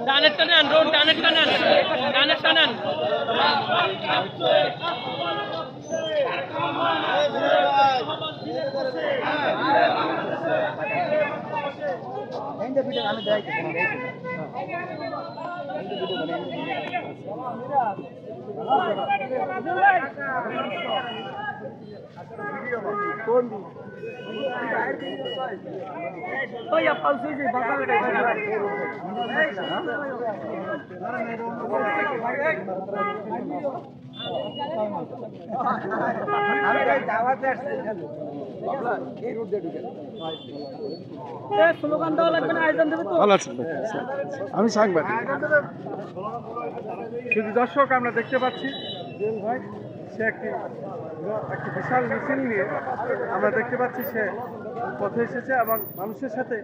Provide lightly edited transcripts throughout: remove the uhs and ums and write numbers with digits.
ডানের টানান road ডানের টানান ডানের টানান আমি দেখাই slogan দেওয়া লাগবে না, আয়োজন দেবে তো। ভালো আছেন আমি সাংবাদিক। শুধু দর্শক আমরা দেখতে পাচ্ছি জুয়েল ভাই সে একটি বিশাল মিছিল নিয়ে আমরা দেখতে পাচ্ছি সে পথে এসেছে এবং মানুষের সাথে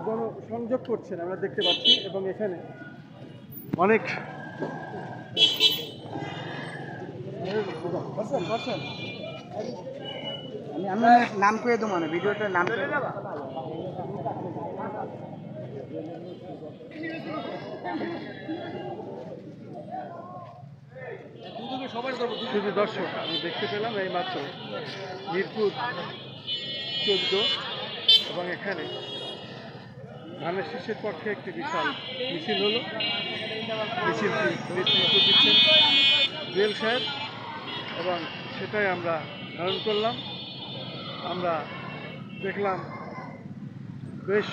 জনসংযোগ করছেন আমরা দেখতে পাচ্ছি। এবং এখানে অনেক আমি নাম করে দেবো মানে ভিডিওটার নাম করে দেবো। শুধু দর্শক আমি দেখতে পেলাম এই মাত্র মিরপুর 14 এবং এখানে ধানের শীষের পক্ষে একটি বিশাল মিছিল হলো। মিছিলটি নেতৃত্ব দিচ্ছেন জুয়েল সাহেব এবং সেটাই আমরা ধারণ করলাম। আমরা দেখলাম বেশ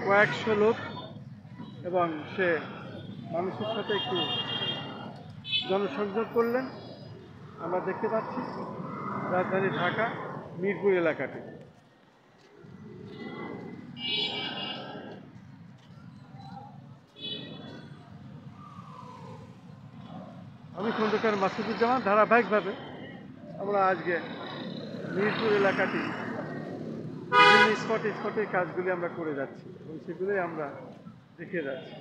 কয়েকশো লোক এবং সে মানুষের সাথে একটু জনসংযোগ করলেন। আমরা দেখতে পাচ্ছি রাজধানী ঢাকা মিরপুর এলাকাটি। আমি খন্দকার মাসুদুজ্জামান। ধারাবাহিকভাবে আমরা আজকে মিরপুর এলাকাটি বিভিন্ন স্পটে কাজগুলি আমরা করে যাচ্ছি এবং সেগুলোই আমরা দেখে যাচ্ছি।